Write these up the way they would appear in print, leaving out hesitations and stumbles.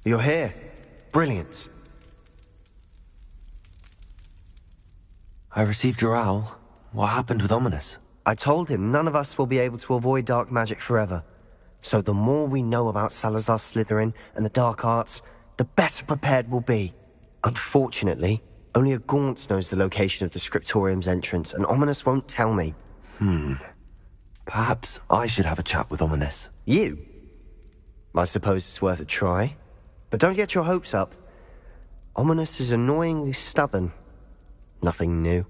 You're here. Brilliant. I received your owl. What happened with Ominous? I told him none of us will be able to avoid dark magic forever. So the more we know about Salazar Slytherin and the dark arts, the better prepared we'll be. Unfortunately, only a Gaunt knows the location of the Scriptorium's entrance, and Ominous won't tell me. Perhaps I should have a chat with Ominous. You? I suppose it's worth a try. But don't get your hopes up. Ominous is annoyingly stubborn. Nothing new.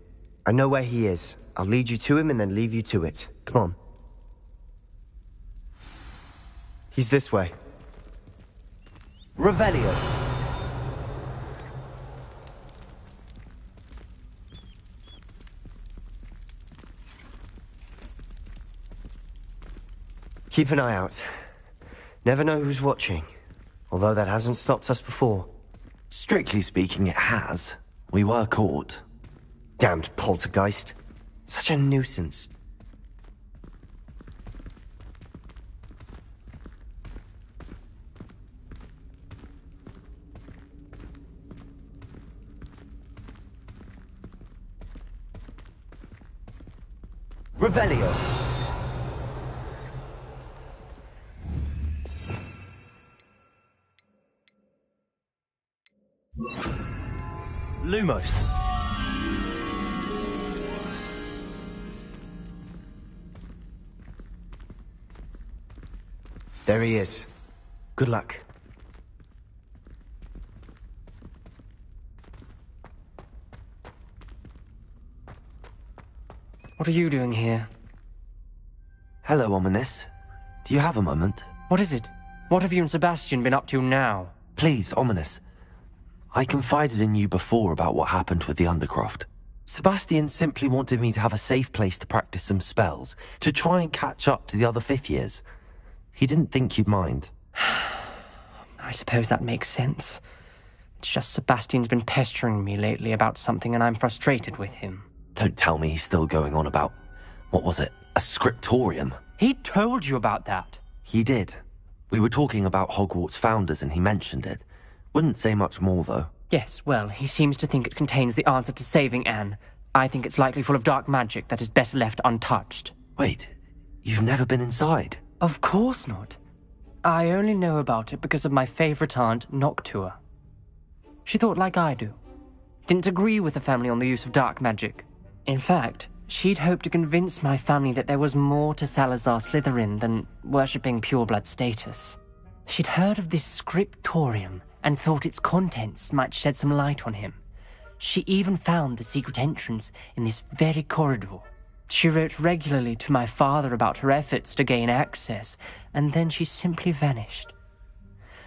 I know where he is. I'll lead you to him and then leave you to it. Come on. He's this way. Revelio. Keep an eye out. Never know who's watching. Although that hasn't stopped us before. Strictly speaking, it has. We were caught. Damned poltergeist. Such a nuisance. Revelio. Lumos. There he is. Good luck. What are you doing here? Hello, Ominous. Do you have a moment? What is it? What have you and Sebastian been up to now? Please, Ominous. I confided in you before about what happened with the Undercroft. Sebastian simply wanted me to have a safe place to practice some spells, to try and catch up to the other fifth years. He didn't think you'd mind. I suppose that makes sense. It's just Sebastian's been pestering me lately about something and I'm frustrated with him. Don't tell me he's still going on about, what was it, a scriptorium? He told you about that. He did. We were talking about Hogwarts founders and he mentioned it. Wouldn't say much more, though. Yes, well, he seems to think it contains the answer to saving Anne. I think it's likely full of dark magic that is better left untouched. Wait, you've never been inside? Of course not. I only know about it because of my favorite aunt, Noctua. She thought like I do. Didn't agree with the family on the use of dark magic. In fact, she'd hoped to convince my family that there was more to Salazar Slytherin than worshipping pureblood status. She'd heard of this scriptorium and thought its contents might shed some light on him. She even found the secret entrance in this very corridor. She wrote regularly to my father about her efforts to gain access, and then she simply vanished.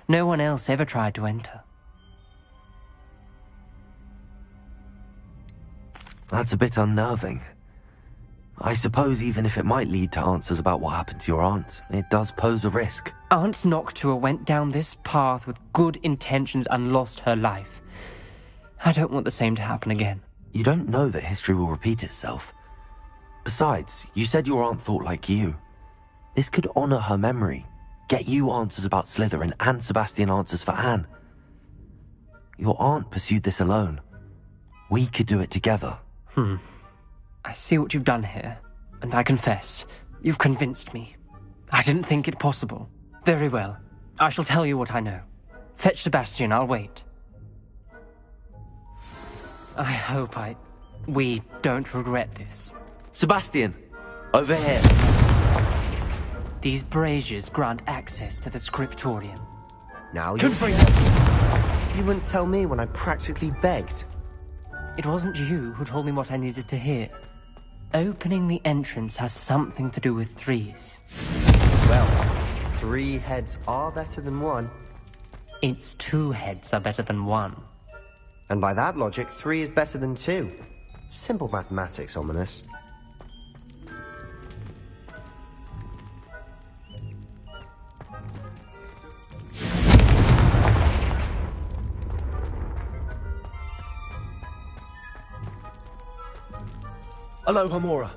No one else ever tried to enter. That's a bit unnerving. I suppose even if it might lead to answers about what happened to your aunt, it does pose a risk. Aunt Noctua went down this path with good intentions and lost her life. I don't want the same to happen again. You don't know that history will repeat itself. Besides, you said your aunt thought like you. This could honor her memory, get you answers about Slytherin and Sebastian answers for Anne. Your aunt pursued this alone. We could do it together. I see what you've done here, and I confess, you've convinced me. I didn't think it possible. Very well. I shall tell you what I know. Fetch Sebastian, I'll wait. I hope we don't regret this. Sebastian! Over here! These braziers grant access to the scriptorium. Now you wouldn't tell me when I practically begged. It wasn't you who told me what I needed to hear. Opening the entrance has something to do with threes. Well, 3 heads are better than 1. It's 2 heads are better than 1. And by that logic, 3 is better than 2. Simple mathematics, Ominous. Aloha, Mora.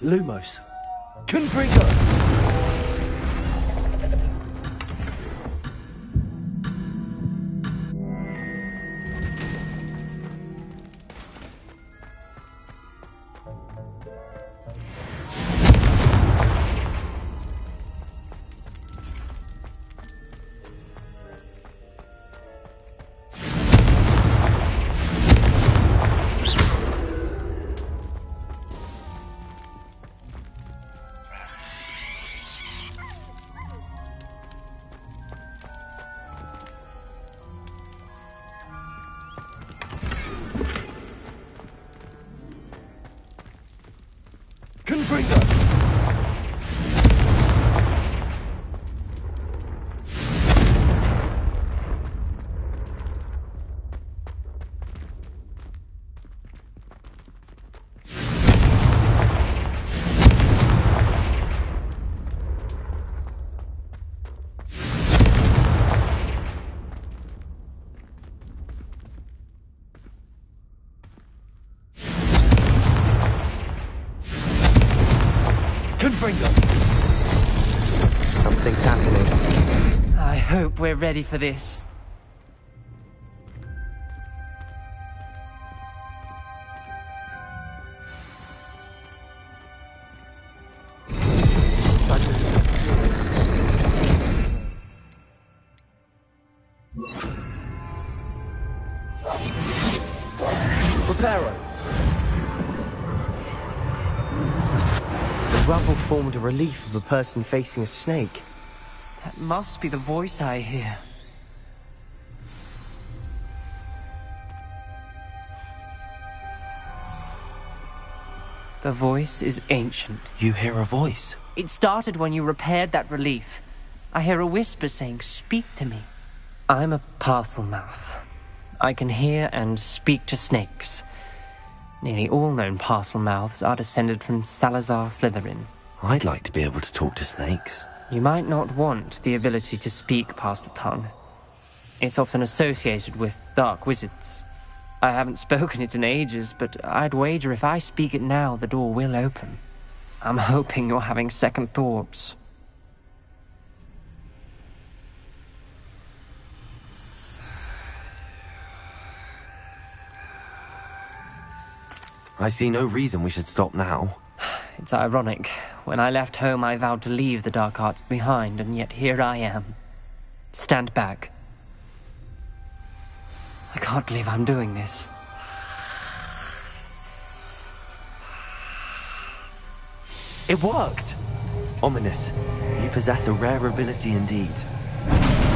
Lumos. Confringo! Something's happening. I hope we're ready for this. Preparo. The rubble formed a relief of a person facing a snake. That must be the voice I hear. The voice is ancient. You hear a voice? It started when you repaired that relief. I hear a whisper saying, "Speak to me." I'm a parcel mouth. I can hear and speak to snakes. Nearly all known parcel mouths are descended from Salazar Slytherin. I'd like to be able to talk to snakes. You might not want the ability to speak parcel tongue. It's often associated with dark wizards. I haven't spoken it in ages, but I'd wager if I speak it now, the door will open. I'm hoping you're having second thoughts. I see no reason we should stop now. It's ironic. When I left home, I vowed to leave the dark arts behind, and yet here I am. Stand back. can't believe I'm doing this. It worked! Ominous, you possess a rare ability indeed.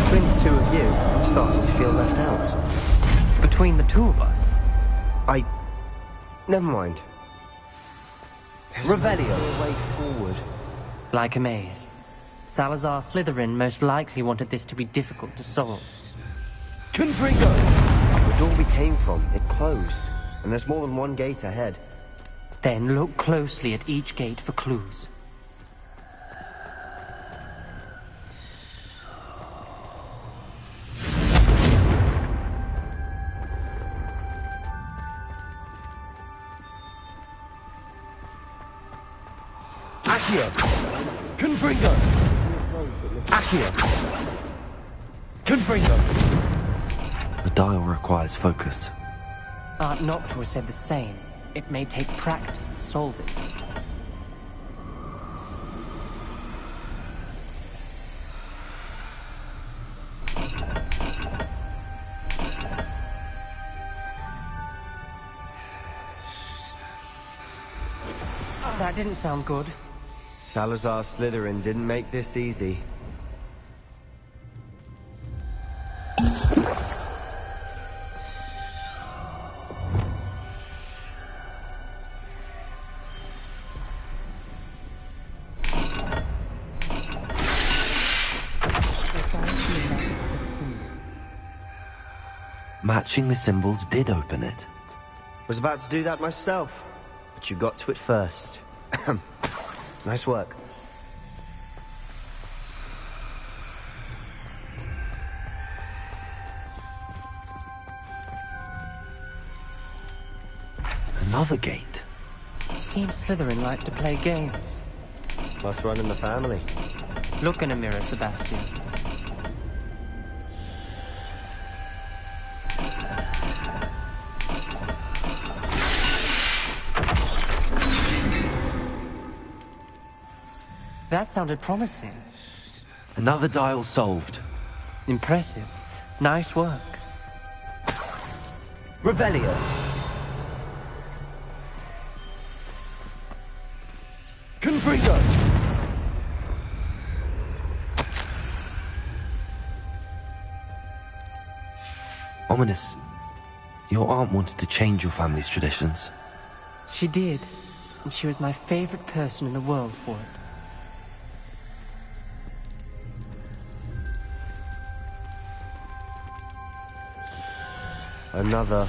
Between the two of you, I'm starting to feel left out. Between the two of us? Never mind. There's Revelio. no way forward. Like a maze. Salazar Slytherin most likely wanted this to be difficult to solve. Confringo! The door we came from, it closed. And there's more than one gate ahead. Then look closely at each gate for clues. Accio! Confringo! Accio! Confringo! The dial requires focus. Aunt Noctua said the same. It may take practice to solve it. That didn't sound good. Salazar Slytherin didn't make this easy. Matching the symbols did open it. Was about to do that myself, but you got to it first. Nice work. Another gate. Seems Slytherin like to play games. Must run in the family. Look in a mirror, Sebastian. That sounded promising. Another dial solved. Impressive. Nice work. Revelio. Confringo. Ominous. Your aunt wanted to change your family's traditions. She did. And she was my favorite person in the world for it. Another...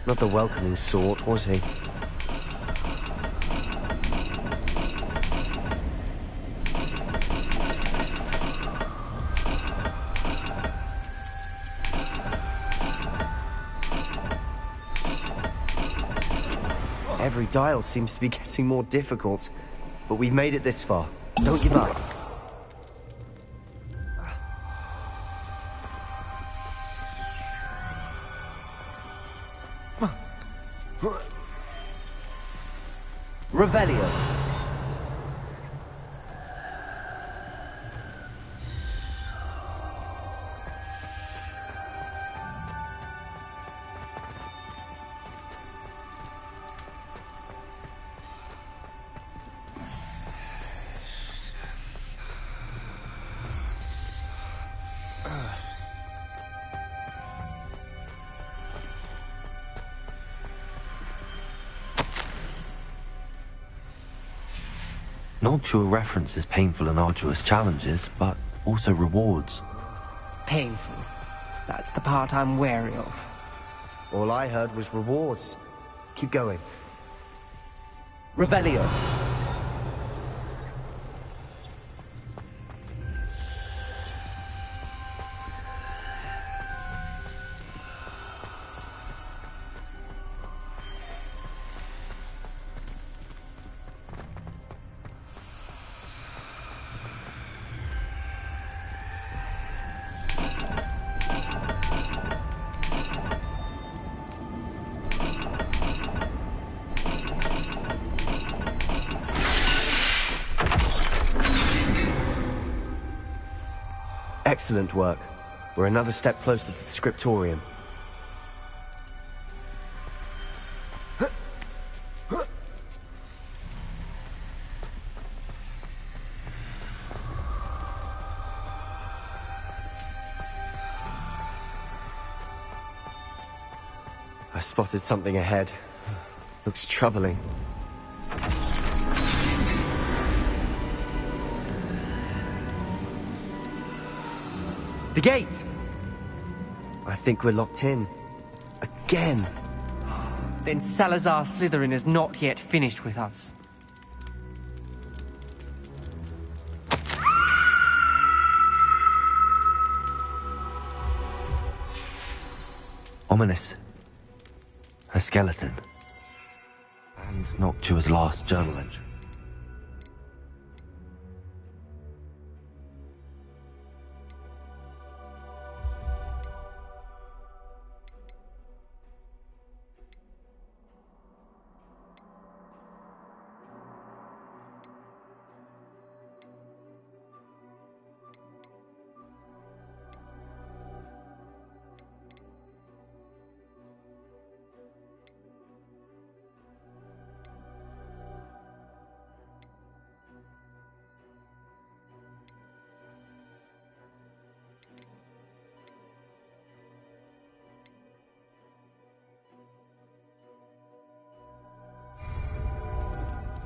not the welcoming sort, was he? Every dial seems to be getting more difficult, but we've made it this far. Don't give up. Revelio. Noctua references painful and arduous challenges, but also rewards. Painful. That's the part I'm wary of. All I heard was rewards. Keep going. Revelio. Excellent work. We're another step closer to the scriptorium. I spotted something ahead. Looks troubling. The gate! I think we're locked in. Again. Then Salazar Slytherin is not yet finished with us. Ominous. A skeleton. And Noctua's last journal entry.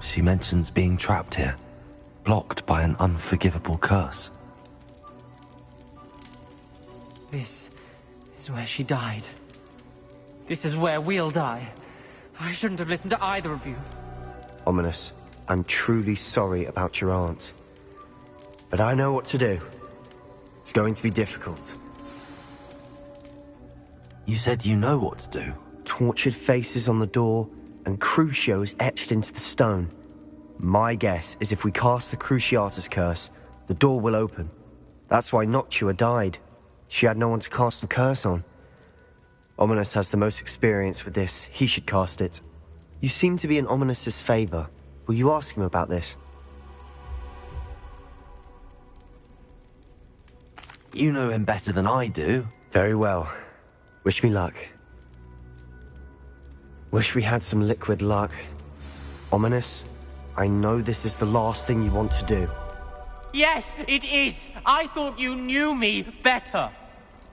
She mentions being trapped here, blocked by an unforgivable curse. This is where she died. This is where we'll die. I shouldn't have listened to either of you. Ominous, I'm truly sorry about your aunt. But I know what to do. It's going to be difficult. You said you know what to do. Tortured faces on the door, and Crucio is etched into the stone. My guess is if we cast the Cruciatus curse, the door will open. That's why Noctua died. She had no one to cast the curse on. Ominous has the most experience with this. He should cast it. You seem to be in Ominous's favor. Will you ask him about this? You know him better than I do. Very well. Wish me luck. Wish we had some liquid luck. Ominous, I know this is the last thing you want to do. Yes, it is. I thought you knew me better.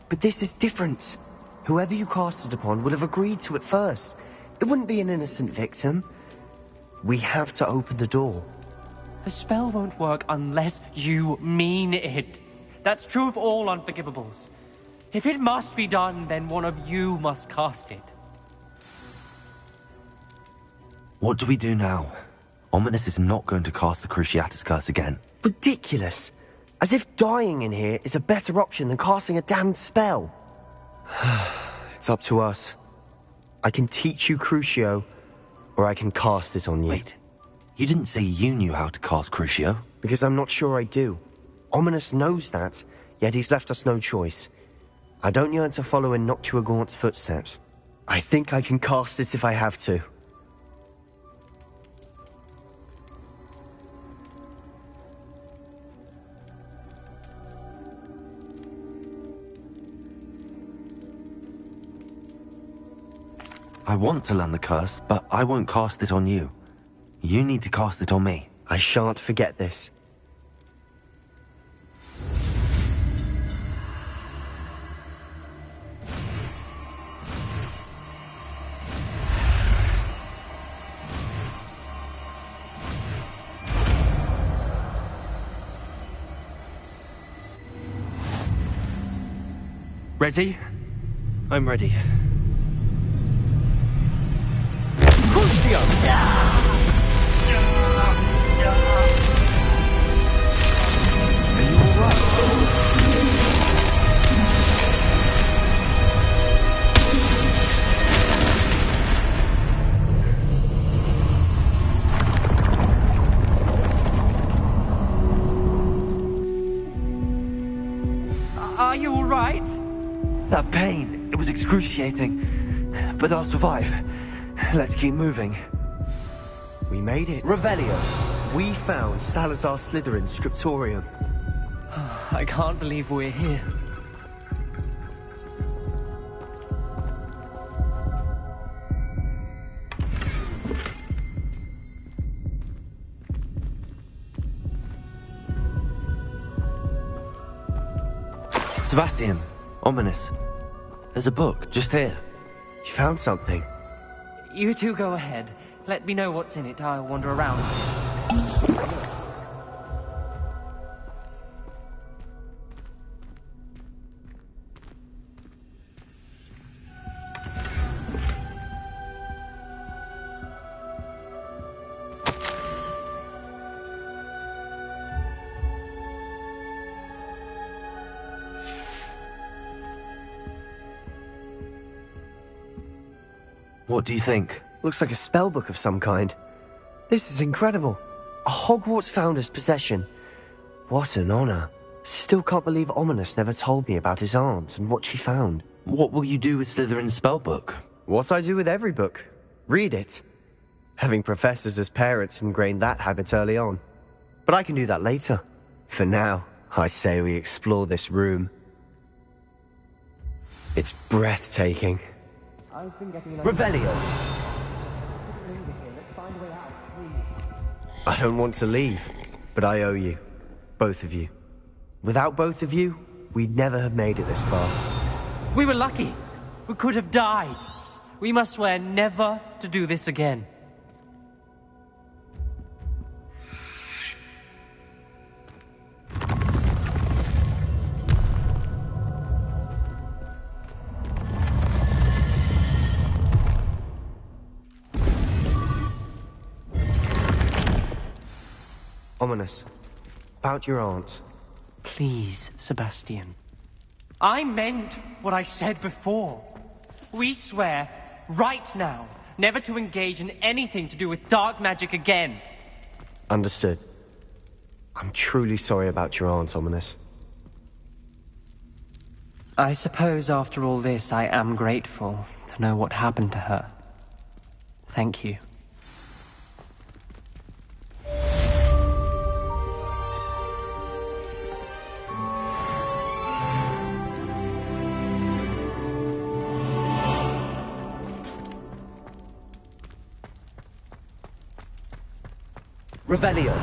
But this is different. Whoever you cast it upon would have agreed to it first. It wouldn't be an innocent victim. We have to open the door. The spell won't work unless you mean it. That's true of all unforgivables. If it must be done, then one of you must cast it. What do we do now? Ominous is not going to cast the Cruciatus curse again. Ridiculous. As if dying in here is a better option than casting a damned spell. It's up to us. I can teach you Crucio, or I can cast it on you. Wait, you didn't say you knew how to cast Crucio? Because I'm not sure I do. Ominous knows that, yet he's left us no choice. I don't yearn to follow in Noctua Gaunt's footsteps. I think I can cast it if I have to. I want to learn the curse, but I won't cast it on you. You need to cast it on me. I shan't forget this. Ready? I'm ready. Crucio! Are you alright? Are you alright? That pain, it was excruciating. But I'll survive. Let's keep moving. We made it. Revelio. We found Salazar Slytherin's scriptorium. I can't believe we're here. Sebastian, Ominous. There's a book just here. You found something. You two go ahead. Let me know what's in it. I'll wander around. What do you think? Looks like a spellbook of some kind. This is incredible. A Hogwarts founder's possession. What an honor. Still can't believe Ominous never told me about his aunt and what she found. What will you do with Slytherin's spellbook? What I do with every book. Read it. Having professors as parents ingrained that habit early on. But I can do that later. For now, I say we explore this room. It's breathtaking. Revelio! I don't want to leave, but I owe you. Both of you. Without both of you, we'd never have made it this far. We were lucky. We could have died. We must swear never to do this again. Ominous. About your aunt. Please, Sebastian. I meant what I said before. We swear, right now, never to engage in anything to do with dark magic again. Understood. I'm truly sorry about your aunt, Ominous. I suppose after all this, I am grateful to know what happened to her. Thank you. Revelio!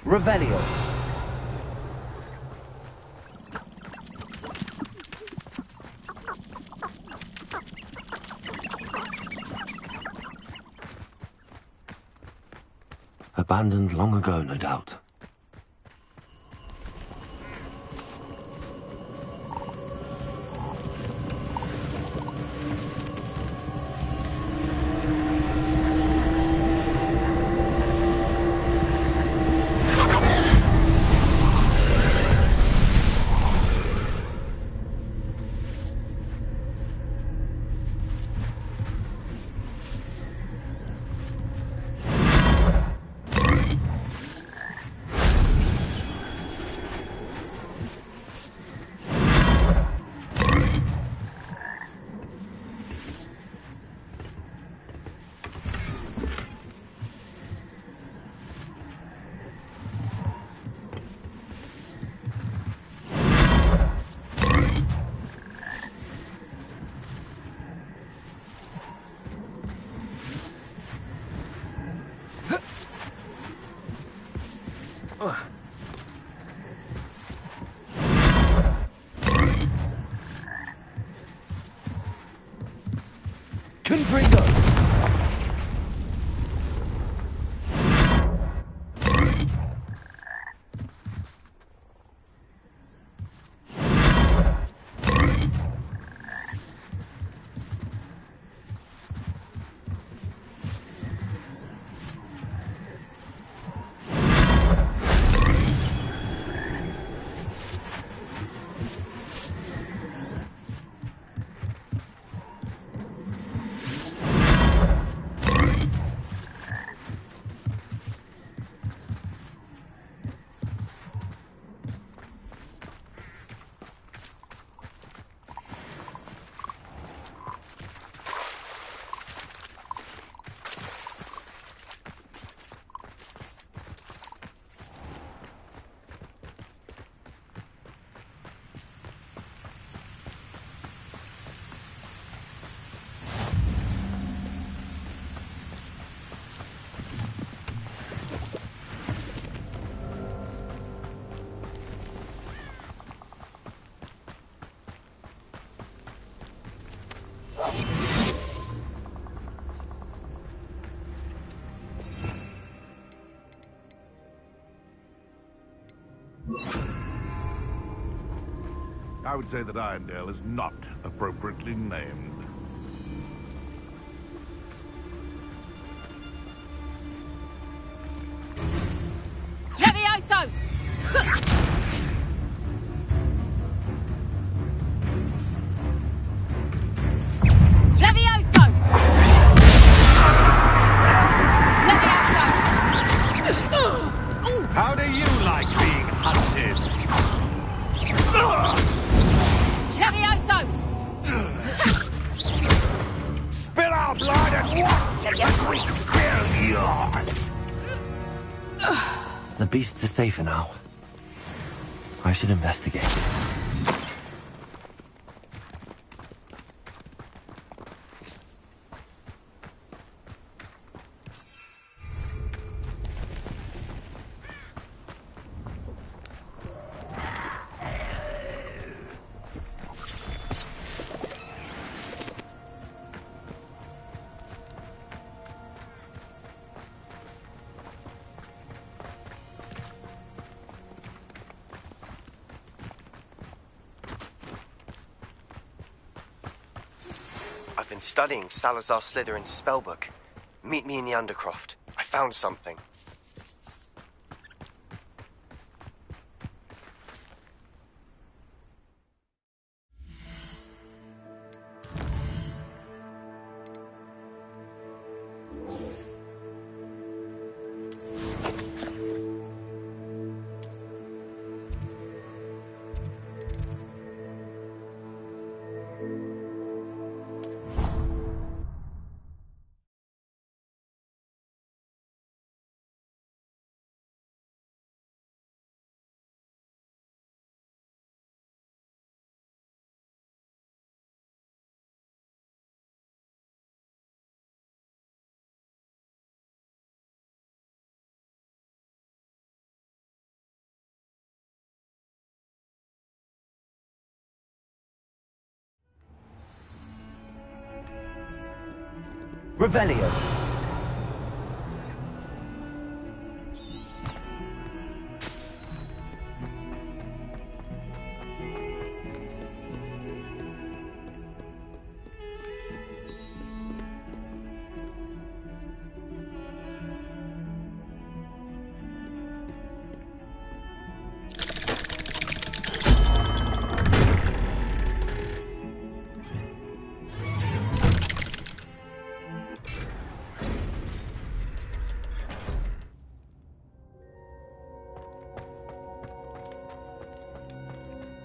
Revelio. Abandoned long ago, no doubt. Confringo! I would say that Irondale is not appropriately named. Levioso! Levioso! Levioso! How do you like being hunted? Levioso! Spill our blood and watch as we spill yours! The beasts are safer now. I should investigate. I've been studying Salazar Slytherin's spellbook. Meet me in the Undercroft. I found something. Revelio.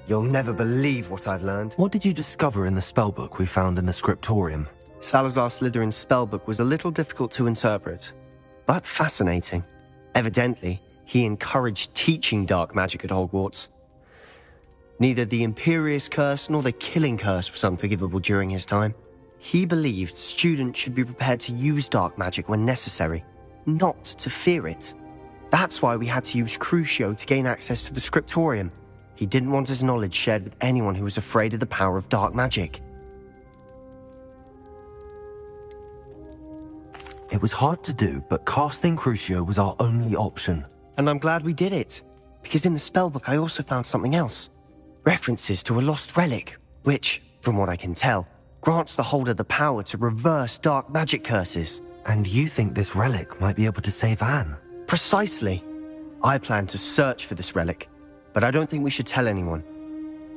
You'll never believe what I've learned. What did you discover in the spellbook we found in the scriptorium? Salazar Slytherin's spellbook was a little difficult to interpret, but fascinating. Evidently, he encouraged teaching dark magic at Hogwarts. Neither the Imperious Curse nor the Killing Curse was unforgivable during his time. He believed students should be prepared to use dark magic when necessary, not to fear it. That's why we had to use Crucio to gain access to the scriptorium. He didn't want his knowledge shared with anyone who was afraid of the power of dark magic. It was hard to do, but casting Crucio was our only option. And I'm glad we did it, because in the spellbook I also found something else. References to a lost relic, which, from what I can tell, grants the holder the power to reverse dark magic curses. And you think this relic might be able to save Anne? Precisely. I plan to search for this relic, but I don't think we should tell anyone.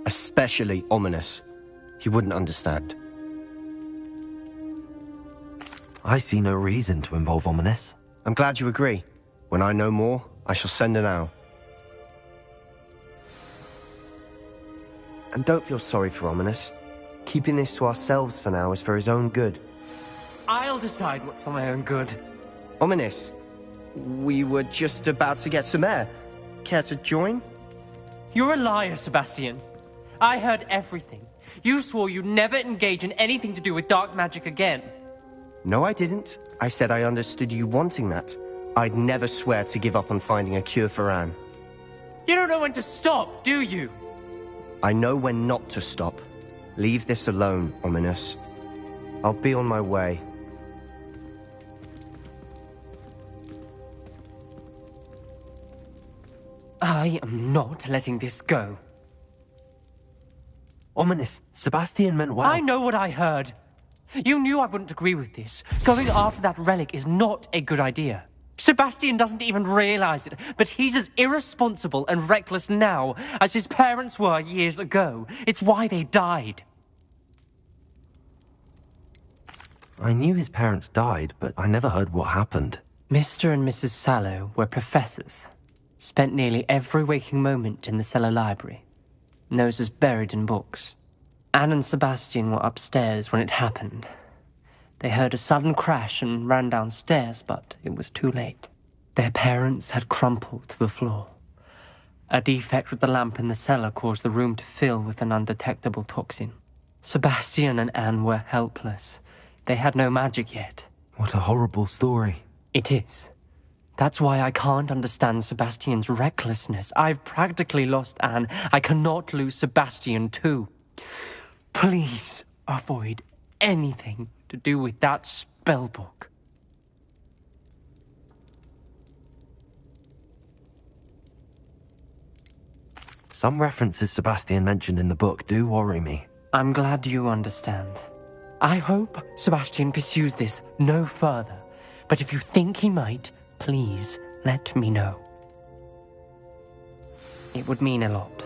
Especially Ominous. He wouldn't understand. I see no reason to involve Ominous. I'm glad you agree. When I know more, I shall send an owl. And don't feel sorry for Ominous. Keeping this to ourselves for now is for his own good. I'll decide what's for my own good. Ominous, we were just about to get some air. Care to join? You're a liar, Sebastian. I heard everything. You swore you'd never engage in anything to do with dark magic again. No, I didn't. I said I understood you wanting that. I'd never swear to give up on finding a cure for Anne. You don't know when to stop, do you? I know when not to stop. Leave this alone, Ominous. I'll be on my way. I am not letting this go. Ominous, Sebastian meant well. I know what I heard. You knew I wouldn't agree with this. Going after that relic is not a good idea. Sebastian doesn't even realize it, but he's as irresponsible and reckless now as his parents were years ago. It's why they died. I knew his parents died, but I never heard what happened. Mr. and Mrs. Sallow were professors. Spent nearly every waking moment in the cellar library. Noses buried in books. Anne and Sebastian were upstairs when it happened. They heard a sudden crash and ran downstairs, but it was too late. Their parents had crumpled to the floor. A defect with the lamp in the cellar caused the room to fill with an undetectable toxin. Sebastian and Anne were helpless. They had no magic yet. What a horrible story. It is. That's why I can't understand Sebastian's recklessness. I've practically lost Anne. I cannot lose Sebastian too. Please avoid anything to do with that spellbook. Some references Sebastian mentioned in the book do worry me. I'm glad you understand. I hope Sebastian pursues this no further. But if you think he might, please let me know. It would mean a lot.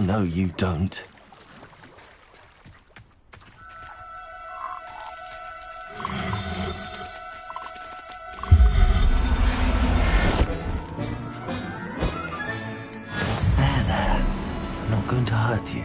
No, you don't. There. I'm not going to hurt you.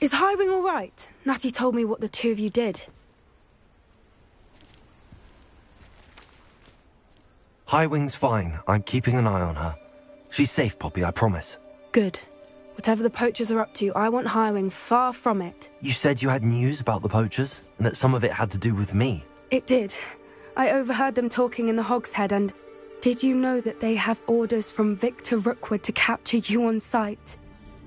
Is Highwing all right? Natty told me what the two of you did. Highwing's fine. I'm keeping an eye on her. She's safe, Poppy, I promise. Good. Whatever the poachers are up to, I want Highwing far from it. You said you had news about the poachers, and that some of it had to do with me. It did. I overheard them talking in the Hogshead, and did you know that they have orders from Victor Rookwood to capture you on sight?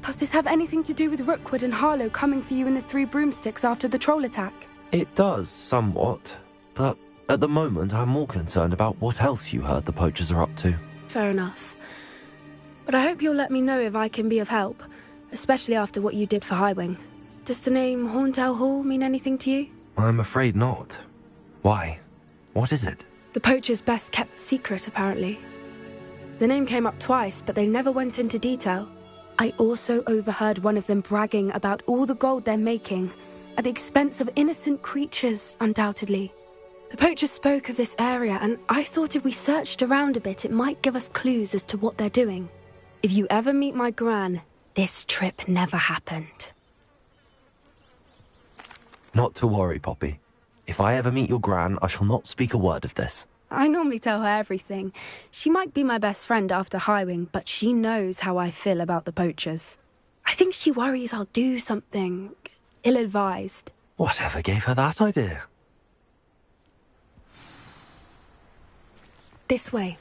Does this have anything to do with Rookwood and Harlow coming for you in the Three Broomsticks after the troll attack? It does, somewhat. But at the moment, I'm more concerned about what else you heard the poachers are up to. Fair enough. But I hope you'll let me know if I can be of help, especially after what you did for Highwing. Does the name Horntail Hall mean anything to you? I'm afraid not. Why? What is it? The poachers' best-kept secret, apparently. The name came up twice, but they never went into detail. I also overheard one of them bragging about all the gold they're making, at the expense of innocent creatures, undoubtedly. The poachers spoke of this area, and I thought if we searched around a bit, it might give us clues as to what they're doing. If you ever meet my gran, this trip never happened. Not to worry, Poppy. If I ever meet your gran, I shall not speak a word of this. I normally tell her everything. She might be my best friend after Highwing, but she knows how I feel about the poachers. I think she worries I'll do something ill-advised. Whatever gave her that idea? This way.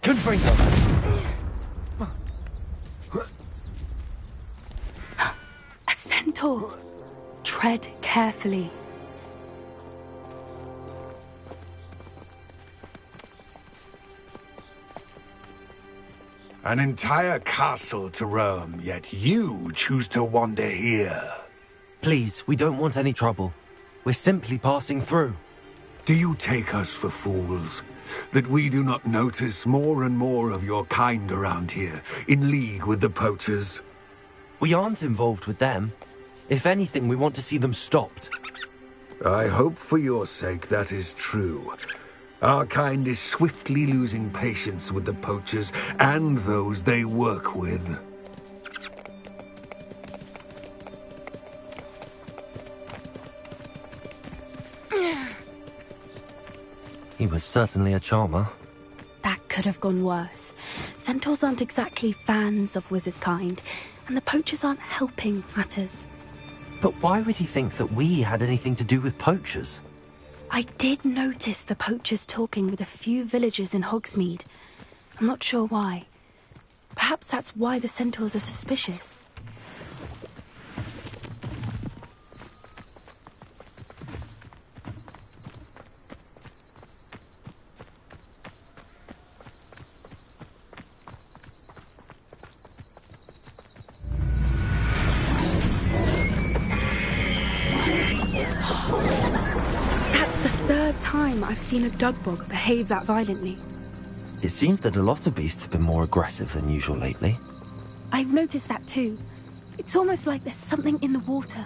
Confringo! A centaur! Tread carefully. An entire castle to roam, yet you choose to wander here. Please, we don't want any trouble. We're simply passing through. Do you take us for fools? That we do not notice more and more of your kind around here, in league with the poachers? We aren't involved with them. If anything, we want to see them stopped. I hope for your sake that is true. Our kind is swiftly losing patience with the poachers and those they work with. He was certainly a charmer. That could have gone worse. Centaurs aren't exactly fans of wizard kind, and the poachers aren't helping matters. But why would he think that we had anything to do with poachers? I did notice the poachers talking with a few villagers in Hogsmeade. I'm not sure why. Perhaps that's why the centaurs are suspicious. I've seen a dugbog behave that violently. It seems that a lot of beasts have been more aggressive than usual lately. I've noticed that too. It's almost like there's something in the water.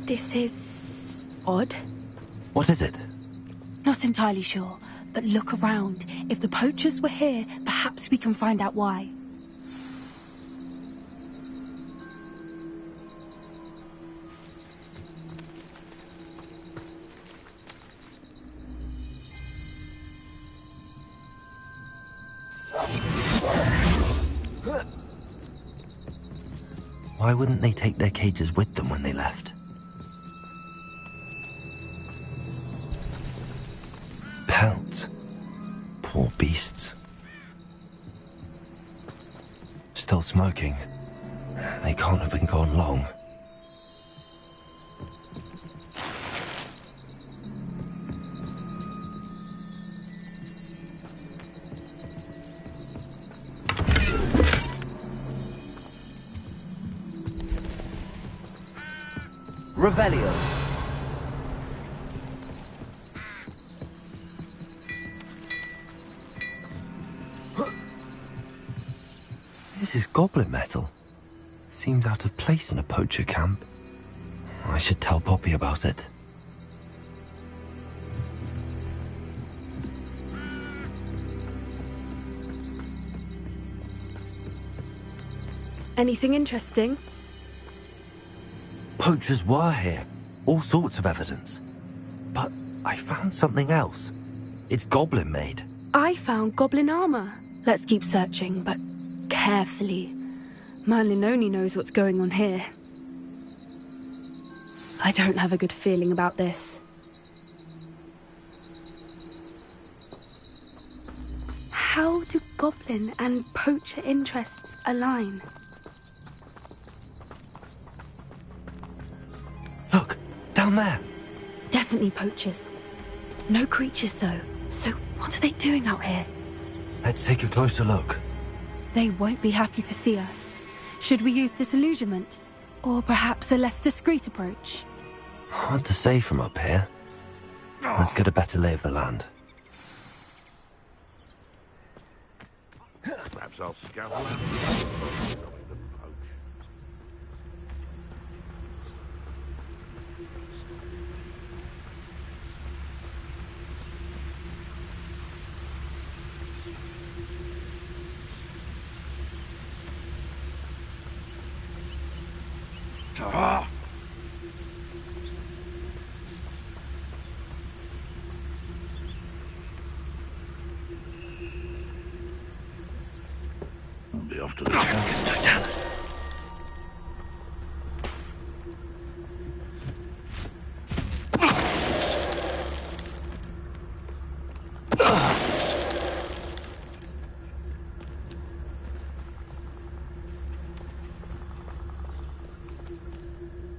This is odd. What is it? Not entirely sure, but look around. If the poachers were here, perhaps we can find out why. Why wouldn't they take their cages with them when they left? Pelts. Poor beasts. Still smoking. They can't have been gone long. Revelio. This is goblin metal. Seems out of place in a poacher camp. I should tell Poppy about it. Anything interesting? Poachers were here. All sorts of evidence. But I found something else. It's goblin made. I found goblin armor. Let's keep searching, but carefully. Merlin only knows what's going on here. I don't have a good feeling about this. How do goblin and poacher interests align? Look, down there. Definitely poachers. No creatures, though. So what are they doing out here? Let's take a closer look. They won't be happy to see us. Should we use disillusionment? Or perhaps a less discreet approach? Hard to say from up here. Let's get a better lay of the land. Perhaps I'll scout around. Ah! I'll be off to the Totalis.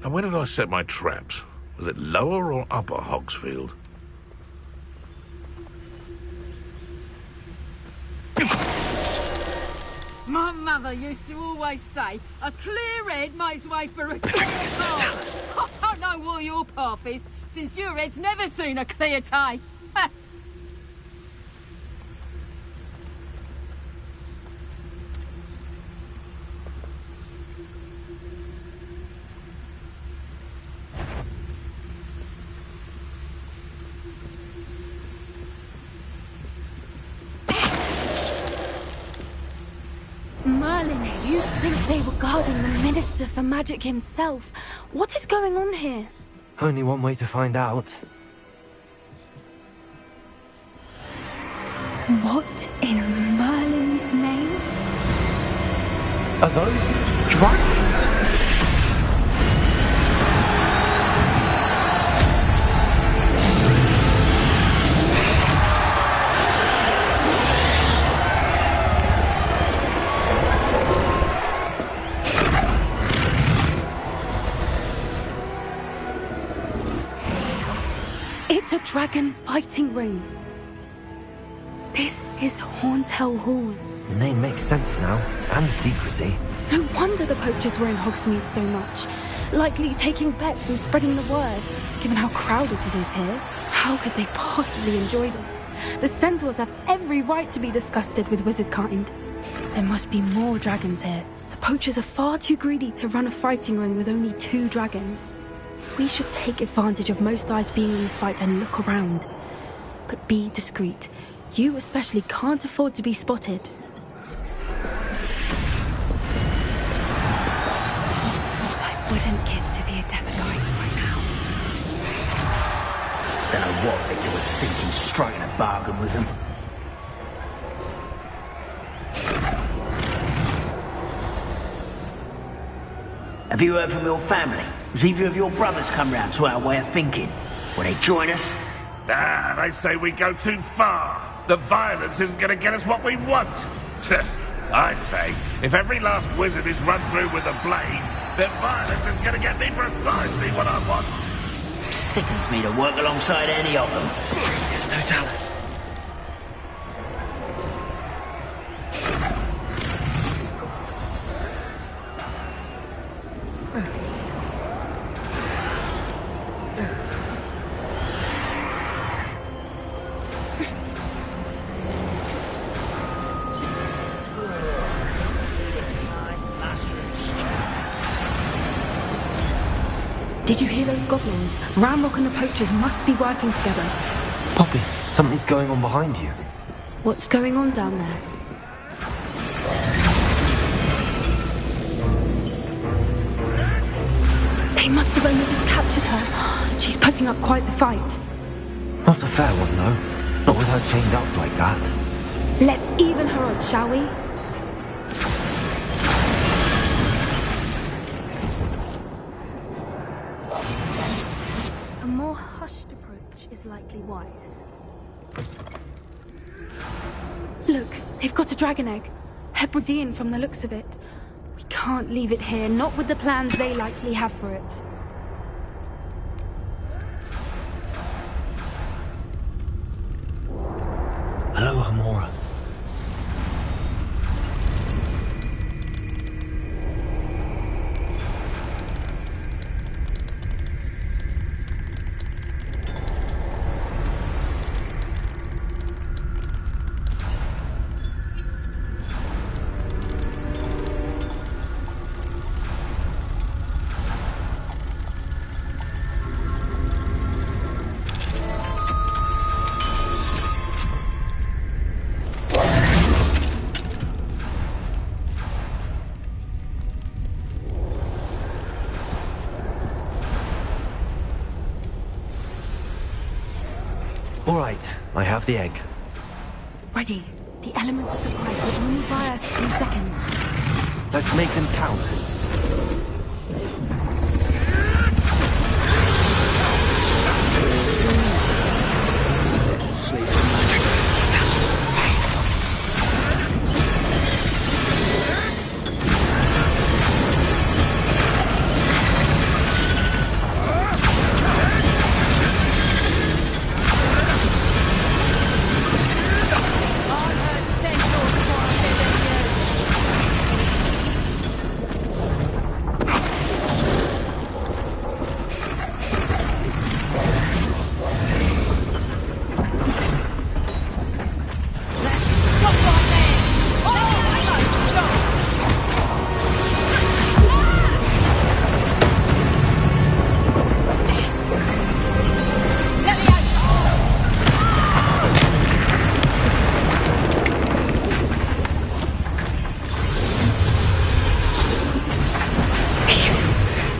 And where did I set my traps? Was it lower or upper Hogsfield? Mum! mother used to always say, a clear head makes way for a clear path. I don't know what your path is, since your head's never seen a clear day. Merlin, you'd think they were guarding the Minister for Magic himself. What is going on here? Only one way to find out. What in Merlin's name? Are those dragons? It's a dragon fighting ring. This is Horntail Hall. The name makes sense now, and the secrecy. No wonder the poachers were in Hogsmeade so much. Likely taking bets and spreading the word, given how crowded it is here. How could they possibly enjoy this? The centaurs have every right to be disgusted with wizard kind. There must be more dragons here. The poachers are far too greedy to run a fighting ring with only 2 dragons. We should take advantage of most eyes being in the fight and look around. But be discreet. You especially can't afford to be spotted. What I wouldn't give to be a demiguise right now. Don't know what Victor was thinking, striking a bargain with them. Have you heard from your family? Has either of your brothers come round to our way of thinking? Will they join us? Ah, they say we go too far. The violence isn't going to get us what we want. I say, if every last wizard is run through with a blade, then violence is going to get me precisely what I want. Sickens me to work alongside any of them. It's Totalis. Did you hear those goblins? Ramrock and the poachers must be working together. Poppy, something's going on behind you. What's going on down there? They must have only just captured her. She's putting up quite the fight. Not a fair one, though. Not with her chained up like that. Let's even her odds, shall we? A more hushed approach is likely wise. Look, they've got a dragon egg. Hebridean from the looks of it. We can't leave it here, not with the plans they likely have for it. Hello, Hamora. All right, I have the egg. Ready. The elements of surprise will only buy us a few seconds. Let's make them count.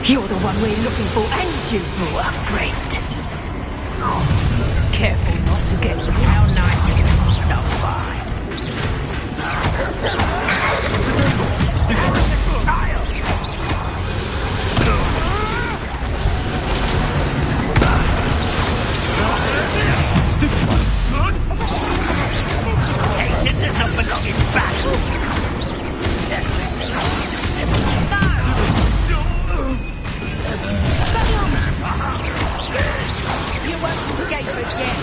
You're the one we're looking for, and you brought a friend. Careful not to get how nice it is to stop by. Child! Temptation does not belong in battle. You won't escape again.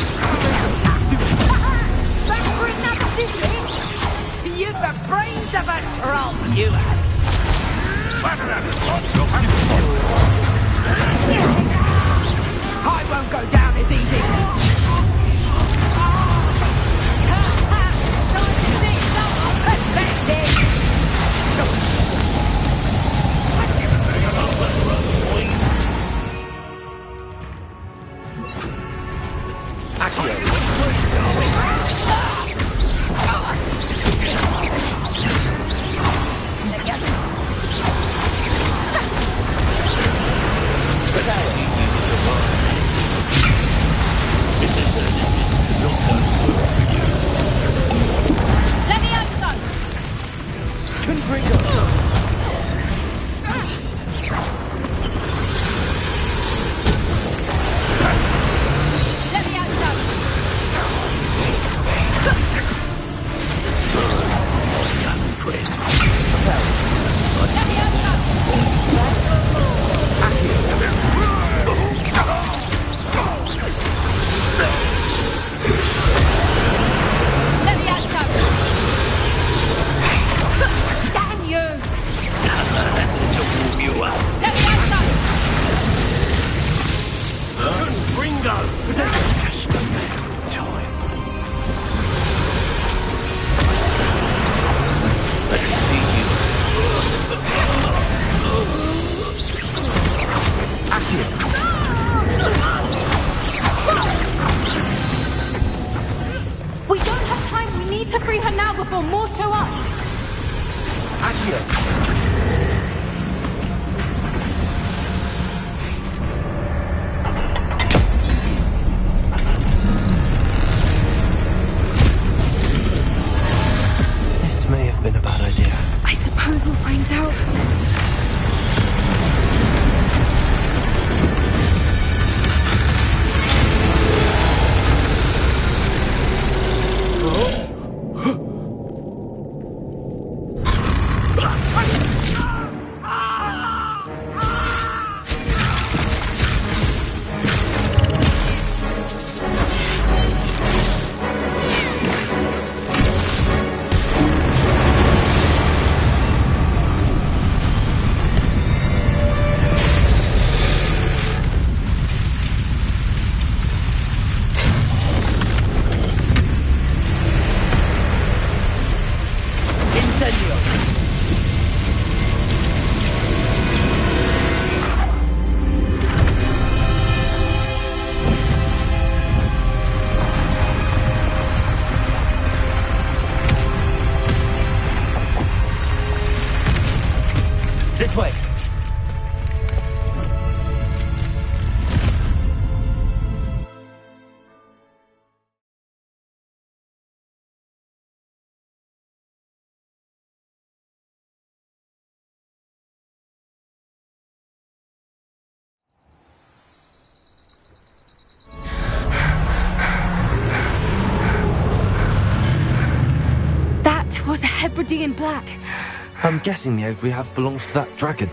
Back for another visit? You've the brains of a troll, you have. I won't go down as easy. Time to see some pathetic. Was a Hebridean black. I'm guessing the egg we have belongs to that dragon.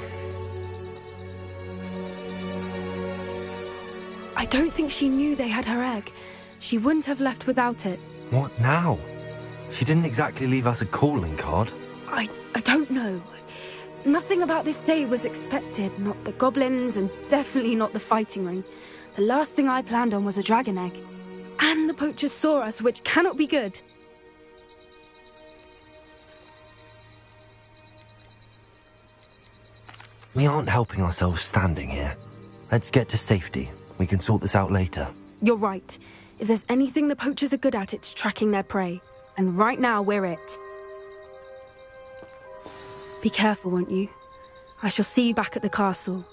I don't think she knew they had her egg. She wouldn't have left without it. What now? She didn't exactly leave us a calling card. I don't know. Nothing about this day was expected. Not the goblins, and definitely not the fighting ring. The last thing I planned on was a dragon egg. And the poachers saw us, which cannot be good. We aren't helping ourselves standing here. Let's get to safety. We can sort this out later. You're right. If there's anything the poachers are good at, it's tracking their prey. And right now, we're it. Be careful, won't you? I shall see you back at the castle.